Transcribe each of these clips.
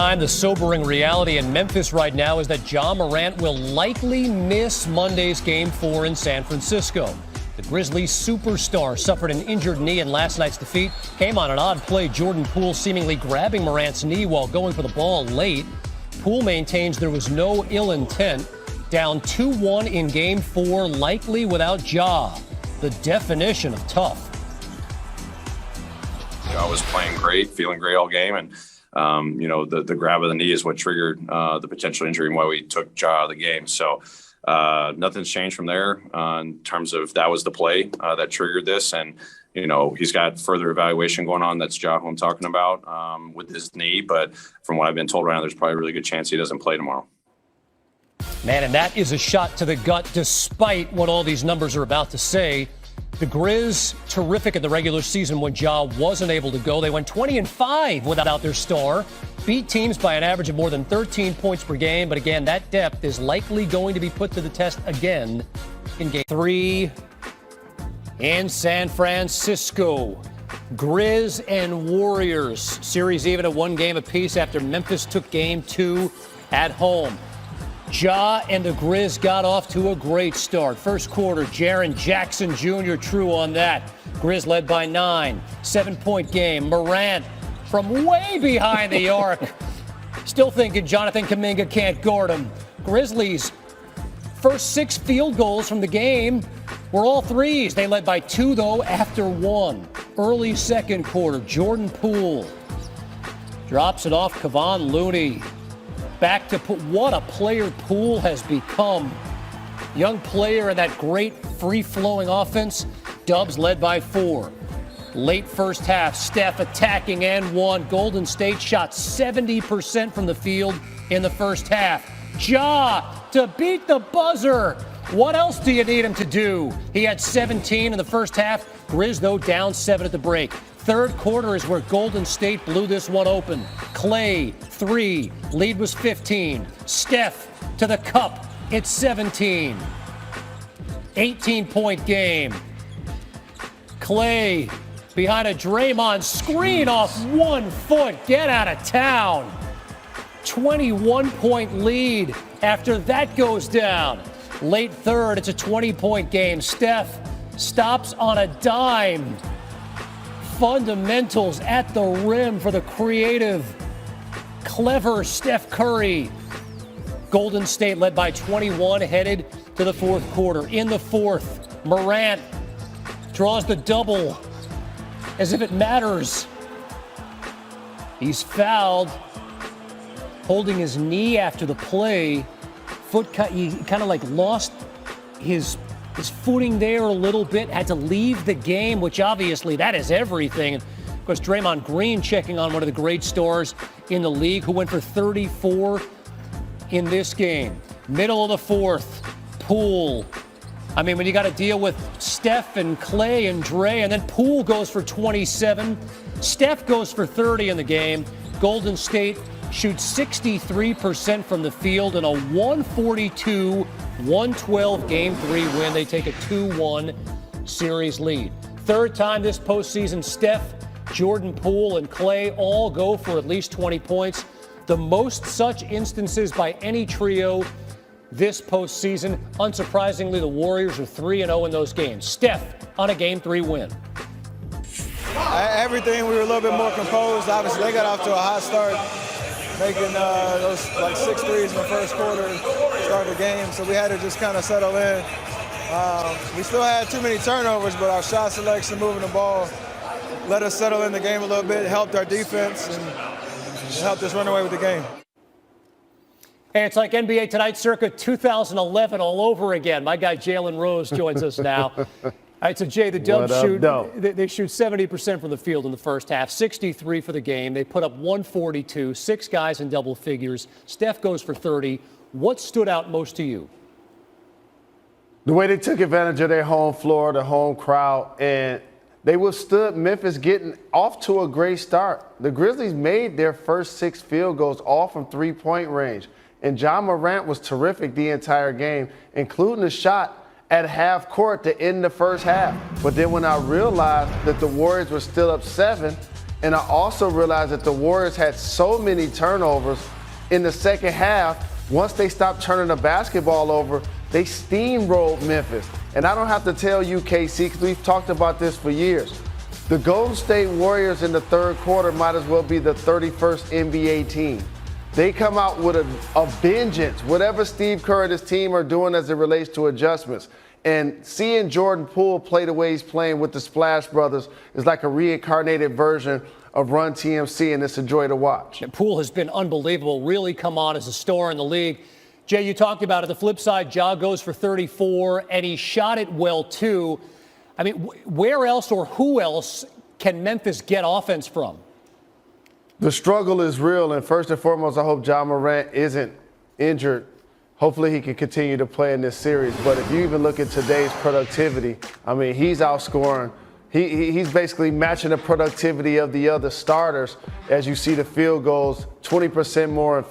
The sobering reality in Memphis right now is that Ja Morant will likely miss Monday's Game 4 in San Francisco. The Grizzlies superstar suffered an injured knee in last night's defeat. Came on an odd play, Jordan Poole seemingly grabbing Morant's knee while going for the ball late. Poole maintains there was no ill intent. Down 2-1 in Game 4, likely without Ja. The definition of tough. I was playing great, feeling great all game, and the grab of the knee is what triggered the potential injury and why we took Ja out of the game. So nothing's changed from there in terms of that was the play that triggered this. And, he's got further evaluation going on. That's Ja who I'm talking about with his knee. But from what I've been told right now, there's probably a really good chance he doesn't play tomorrow. Man, and that is a shot to the gut despite what all these numbers are about to say. The Grizz, terrific in the regular season when Ja wasn't able to go. They went 20-5 without their star. Beat teams by an average of more than 13 points per game. But again, that depth is likely going to be put to the test again in Game 3 in San Francisco. Grizz and Warriors. Series even at 1 game apiece after Memphis took Game 2 at home. Ja and the Grizz got off to a great start. First quarter, Jaren Jackson Jr. true on that. Grizz led by 9. 7-point game. Morant from way behind the arc. Still thinking Jonathan Kuminga can't guard him. Grizzlies' first 6 field goals from the game were all threes. They led by 2, though, after 1. Early second quarter, Jordan Poole drops it off Kevon Looney. Back to what a player Poole has become. Young player in that great free-flowing offense. Dubs led by 4. Late first half, Steph attacking and 1. Golden State shot 70% from the field in the first half. Ja to beat the buzzer. What else do you need him to do? He had 17 in the first half. Grizz, though, down 7 at the break. Third quarter is where Golden State blew this one open. Clay, 3. Lead was 15. Steph to the cup. It's 17. 18-point game. Clay behind a Draymond screen off 1 foot. Get out of town. 21-point lead after that goes down. Late third, it's a 20-point game. Steph stops on a dime. Fundamentals at the rim for the creative, clever Steph Curry. Golden State led by 21 headed to the fourth quarter. In the fourth, Morant draws the double as if it matters. He's fouled, holding his knee after the play. He kind of like lost his footing there a little bit, had to leave the game, which obviously that is everything. Of course, Draymond Green checking on one of the great stars in the league who went for 34 in this game. Middle of the fourth, Poole. I mean, when you got to deal with Steph and Clay and Dre, and then Poole goes for 27. Steph goes for 30 in the game. Golden State shoots 63% from the field in a 142-112 Game 3 win. They take a 2-1 series lead. Third time this postseason, Steph, Jordan Poole, and Clay all go for at least 20 points. The most such instances by any trio this postseason. Unsurprisingly, the Warriors are 3-0 in those games. Steph on a Game 3 win. Everything, we were a little bit more composed. Obviously, they got off to a hot start, making those like 6 threes in the first quarter, start the game. So we had to just kind of settle in. We still had too many turnovers, but our shot selection, moving the ball, let us settle in the game a little bit, helped our defense, and helped us run away with the game. Hey, it's like NBA Tonight circa 2011 all over again. My guy Jalen Rose joins us now. All right, so Jay, the Dubs they shoot 70% from the field in the first half, 63 for the game. They put up 142, 6 guys in double figures. Steph goes for 30. What stood out most to you? The way they took advantage of their home floor, the home crowd, and they withstood Memphis getting off to a great start. The Grizzlies made their first 6 field goals all from three-point range. And Ja Morant was terrific the entire game, including a shot at half court to end the first half. But then when I realized that the Warriors were still up 7 And I also realized that the Warriors had so many turnovers in the second half. Once they stopped turning the basketball over, they steamrolled Memphis. And I don't have to tell you, KC, because we've talked about this for years. The Golden State Warriors in the third quarter might as well be the 31st NBA team. They come out with a vengeance, whatever Steve Kerr and his team are doing as it relates to adjustments. And seeing Jordan Poole play the way he's playing with the Splash Brothers is like a reincarnated version of Run TMC, and it's a joy to watch. And Poole has been unbelievable, really come on as a star in the league. Jay, you talked about it. The flip side, Ja goes for 34, and he shot it well, too. I mean, where else or who else can Memphis get offense from? The struggle is real, and first and foremost, I hope Ja Morant isn't injured. Hopefully he can continue to play in this series. But if you even look at today's productivity, I mean, he's outscoring. He's basically matching the productivity of the other starters as you see the field goals, 20% more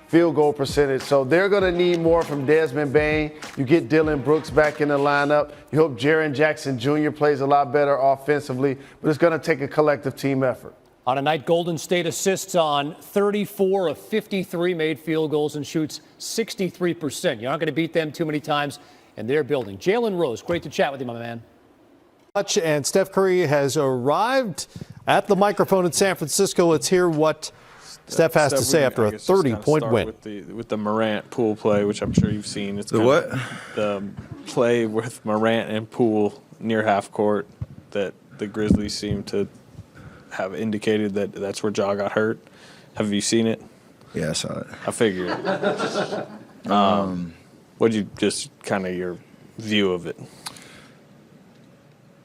field goal percentage. So they're going to need more from Desmond Bane. You get Dylan Brooks back in the lineup. You hope Jaren Jackson Jr. plays a lot better offensively. But it's going to take a collective team effort. On a night, Golden State assists on 34 of 53 made field goals and shoots 63%. You're not going to beat them too many times, and they're building. Jalen Rose, great to chat with you, my man. And Steph Curry has arrived at the microphone in San Francisco. Let's hear what Steph has to say after a 30-point win. With the Morant Poole play, which I'm sure you've seen. It's the play with Morant and Poole near half court that the Grizzlies seem to have indicated that that's where Ja got hurt. Have you seen it? Yeah, I saw it. I figured. What'd you just kind of your view of it?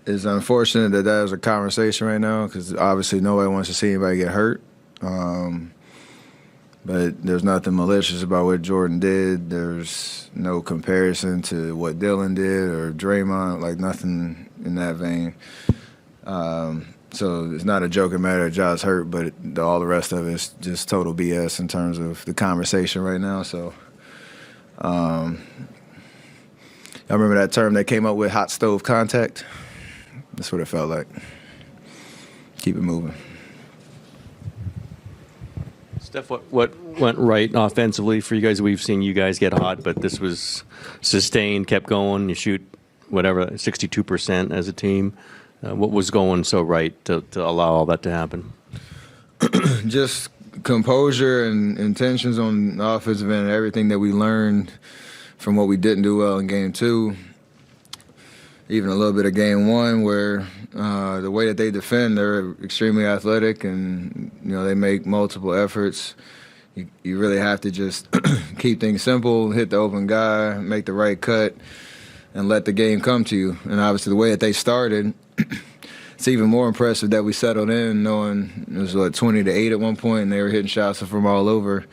It's unfortunate that was a conversation right now because obviously nobody wants to see anybody get hurt. But there's nothing malicious about what Jordan did. There's no comparison to what Dylan did or Draymond, like nothing in that vein. So it's not a joking matter that Ja's hurt, but all the rest of it is just total BS in terms of the conversation right now. So I remember that term they came up with, hot stove contact. That's what it felt like. Keep it moving. Steph, what went right offensively for you guys? We've seen you guys get hot, but this was sustained, kept going. You shoot, 62% as a team. What was going so right to allow all that to happen? Just composure and intentions on the offensive end, everything that we learned from what we didn't do well in Game 2. Even a little bit of Game 1 where the way that they defend, they're extremely athletic and, they make multiple efforts. You really have to just keep things simple, hit the open guy, make the right cut, and let the game come to you. And obviously the way that they started, it's even more impressive that we settled in knowing it was 20-8 at one point and they were hitting shots from all over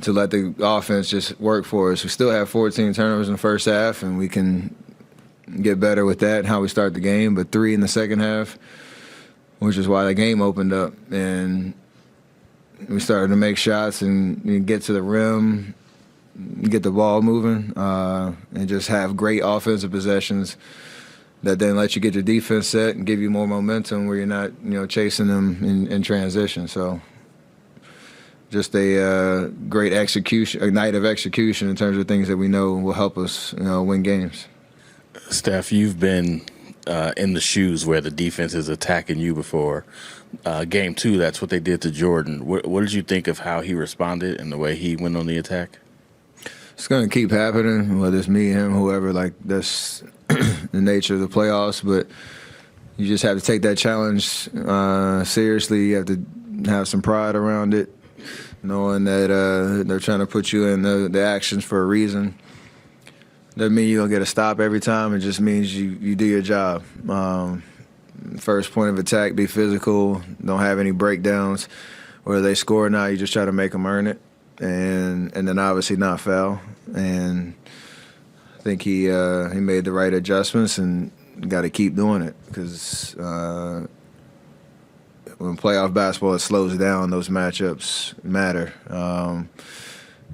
to let the offense just work for us. We still have 14 turnovers in the first half and we can get better with that and how we start the game, but 3 in the second half, which is why the game opened up. And we started to make shots and get to the rim, get the ball moving, and just have great offensive possessions that then let you get your defense set and give you more momentum where you're not, chasing them in transition. So just a great execution, a night of execution in terms of things that we know will help us, win games. Steph, you've been in the shoes where the defense is attacking you before. Game 2, that's what they did to Jordan. What did you think of how he responded and the way he went on the attack? It's going to keep happening, whether it's me, him, whoever. Like, that's the nature of the playoffs. But you just have to take that challenge seriously. You have to have some pride around it, knowing that they're trying to put you in the actions for a reason. Doesn't mean you're going to get a stop every time. It just means you do your job. First point of attack, be physical, don't have any breakdowns. Whether they score or not, you just try to make them earn it. And then obviously not foul. And I think he made the right adjustments and got to keep doing it because when playoff basketball, it slows down. Those matchups matter.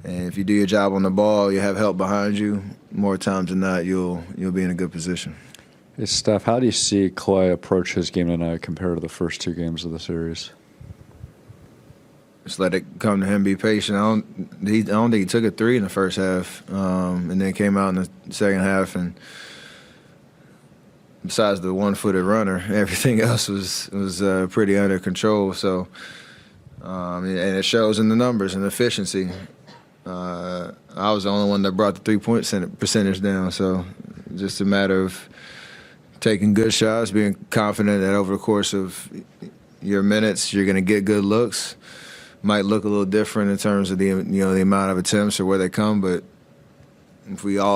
And if you do your job on the ball, you have help behind you. More times than not, you'll be in a good position. Hey, Steph, how do you see Clay approach his game tonight compared to the first 2 games of the series? Just let it come to him. Be patient. I don't think he took a 3 in the first half, and then came out in the second half. And besides the one-footed runner, everything else was pretty under control. So, and it shows in the numbers and the efficiency. I was the only one that brought the 3-point percentage down. So, just a matter of taking good shots, being confident that over the course of your minutes, you're going to get good looks. Might look a little different in terms of the amount of attempts or where they come, but if we all